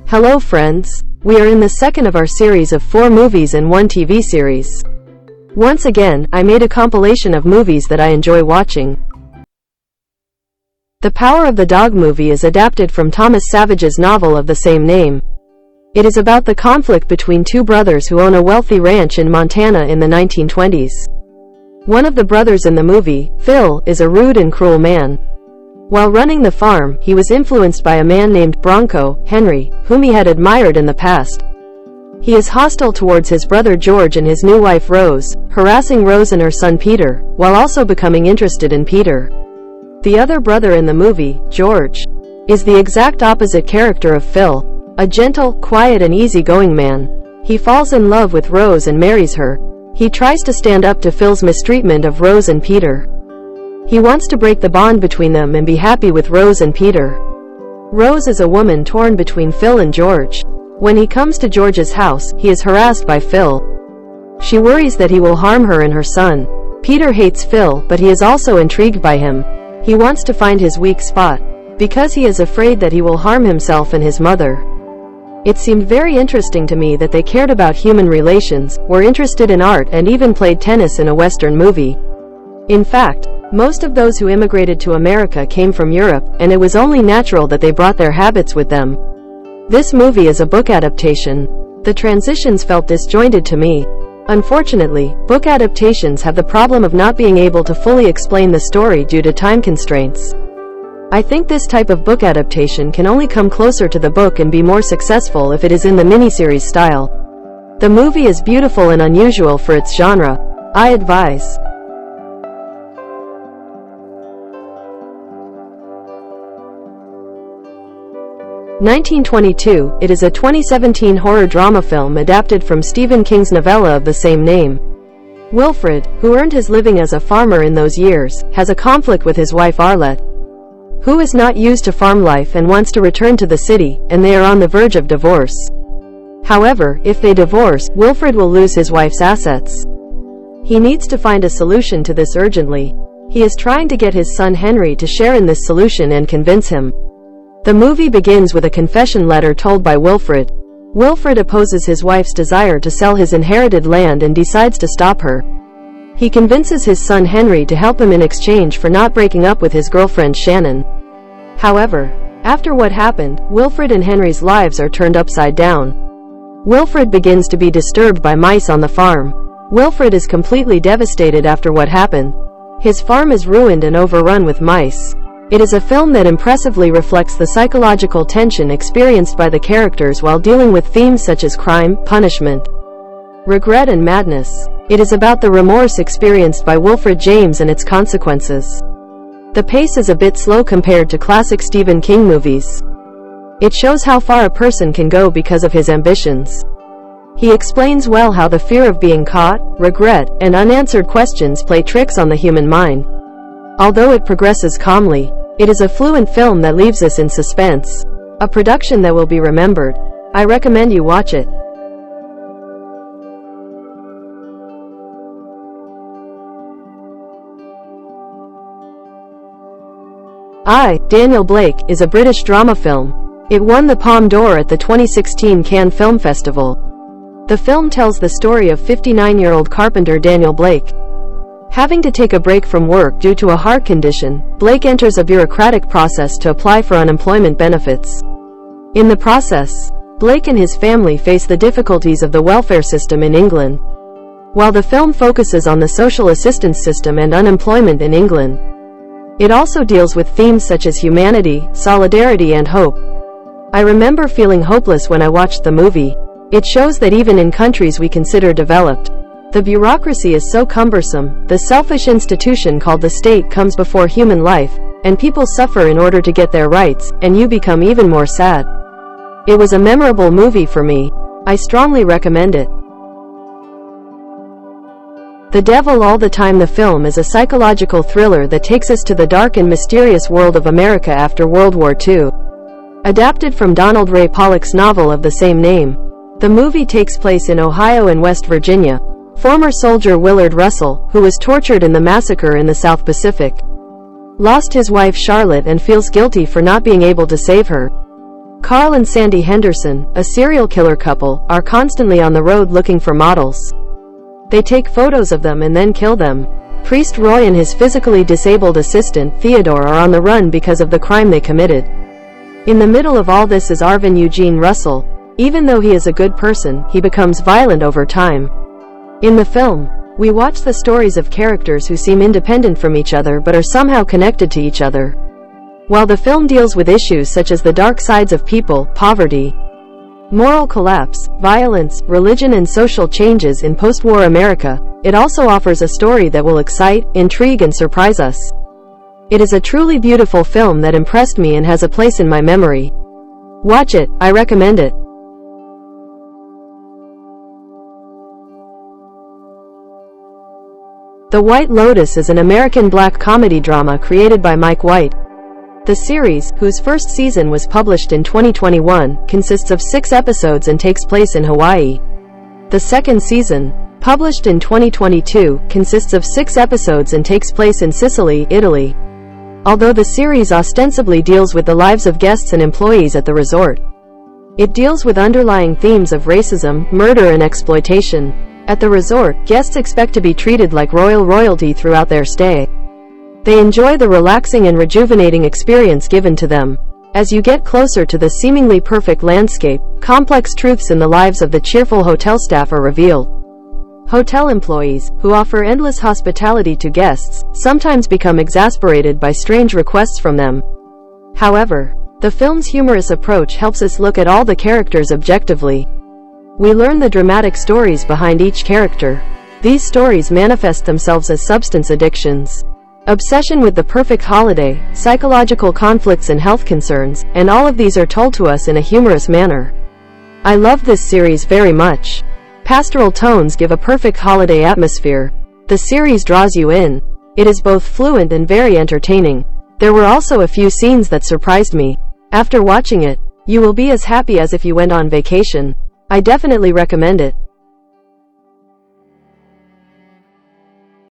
Hello friends, we are in the second of our series of 4 movies and 1 TV series. Once again, I made a compilation of movies that I enjoy watching. The Power of the Dog movie is adapted from Thomas Savage's novel of the same name. It is about the conflict between two brothers who own a wealthy ranch in Montana in the 1920s. One of the brothers in the movie, Phil, is a rude and cruel man. While running the farm, he was influenced by a man named Bronco, Henry, whom he had admired in the past. He is hostile towards his brother George and his new wife Rose, harassing Rose and her son Peter, while also becoming interested in Peter. The other brother in the movie, George, is the exact opposite character of Phil, a gentle, quiet and easygoing man. He falls in love with Rose and marries her. He tries to stand up to Phil's mistreatment of Rose and Peter. He wants to break the bond between them and be happy with Rose and Peter. Rose is a woman torn between Phil and George. When he comes to George's house, he is harassed by Phil. She worries that he will harm her and her son. Peter hates Phil, but he is also intrigued by him. He wants to find his weak spot, because he is afraid that he will harm himself and his mother. It seemed very interesting to me that they cared about human relations, were interested in art and even played tennis in a Western movie. In fact, most of those who immigrated to America came from Europe, and it was only natural that they brought their habits with them. This movie is a book adaptation. The transitions felt disjointed to me. Unfortunately, book adaptations have the problem of not being able to fully explain the story due to time constraints. I think this type of book adaptation can only come closer to the book and be more successful if it is in the miniseries style. The movie is beautiful and unusual for its genre. I advise. "1922", it is a 2017 horror drama film adapted from Stephen King's novella of the same name. Wilfred, who earned his living as a farmer in those years, has a conflict with his wife Arlette, who is not used to farm life and wants to return to the city, and they are on the verge of divorce. However, if they divorce, Wilfred will lose his wife's assets. He needs to find a solution to this urgently. He is trying to get his son Henry to share in this solution and convince him. The movie begins with a confession letter told by Wilfred. Wilfred opposes his wife's desire to sell his inherited land and decides to stop her. He convinces his son Henry to help him in exchange for not breaking up with his girlfriend Shannon. However, after what happened, Wilfred and Henry's lives are turned upside down. Wilfred begins to be disturbed by mice on the farm. Wilfred is completely devastated after what happened. His farm is ruined and overrun with mice. It is a film that impressively reflects the psychological tension experienced by the characters while dealing with themes such as crime, punishment, regret and madness. It is about the remorse experienced by Wilfred James and its consequences. The pace is a bit slow compared to classic Stephen King movies. It shows how far a person can go because of his ambitions. He explains well how the fear of being caught, regret, and unanswered questions play tricks on the human mind. Although it progresses calmly, it is a fluent film that leaves us in suspense. A production that will be remembered. I recommend you watch it. Daniel Blake, is a British drama film. It won the Palme d'Or at the 2016 Cannes Film Festival. The film tells the story of 59-year-old carpenter Daniel Blake. Having to take a break from work due to a heart condition, Blake enters a bureaucratic process to apply for unemployment benefits. In the process, Blake and his family face the difficulties of the welfare system in England. While the film focuses on the social assistance system and unemployment in England, it also deals with themes such as humanity, solidarity and hope. I remember feeling hopeless when I watched the movie. It shows that even in countries we consider developed, the bureaucracy is so cumbersome. The selfish institution called the state comes before human life, and people suffer in order to get their rights, and you become even more sad. It was a memorable movie for me. I strongly recommend it. The Devil All the Time. The film is a psychological thriller that takes us to the dark and mysterious world of America after World War II. Adapted from Donald Ray Pollock's novel of the same name. The movie takes place in Ohio and West Virginia. Former soldier Willard Russell, who was tortured in the massacre in the South Pacific, lost his wife Charlotte and feels guilty for not being able to save her. Carl and Sandy Henderson, a serial killer couple, are constantly on the road looking for models. They take photos of them and then kill them. Priest Roy and his physically disabled assistant, Theodore, are on the run because of the crime they committed. In the middle of all this is Arvin Eugene Russell. Even though he is a good person, he becomes violent over time. In the film, we watch the stories of characters who seem independent from each other but are somehow connected to each other. While the film deals with issues such as the dark sides of people, poverty, moral collapse, violence, religion and social changes in post-war America, it also offers a story that will excite, intrigue and surprise us. It is a truly beautiful film that impressed me and has a place in my memory. Watch it, I recommend it. The White Lotus is an American black comedy drama created by Mike White. The series, whose first season was published in 2021, consists of 6 episodes and takes place in Hawaii. The second season, published in 2022, consists of 6 episodes and takes place in Sicily, Italy. Although the series ostensibly deals with the lives of guests and employees at the resort, it deals with underlying themes of racism, murder and exploitation. At the resort, guests expect to be treated like royalty throughout their stay. They enjoy the relaxing and rejuvenating experience given to them. As you get closer to the seemingly perfect landscape, complex truths in the lives of the cheerful hotel staff are revealed. Hotel employees, who offer endless hospitality to guests, sometimes become exasperated by strange requests from them. However, the film's humorous approach helps us look at all the characters objectively. We learn the dramatic stories behind each character. These stories manifest themselves as substance addictions, obsession with the perfect holiday, psychological conflicts and health concerns, and all of these are told to us in a humorous manner. I love this series very much. Pastoral tones give a perfect holiday atmosphere. The series draws you in. It is both fluent and very entertaining. There were also a few scenes that surprised me. After watching it, you will be as happy as if you went on vacation. I definitely recommend it.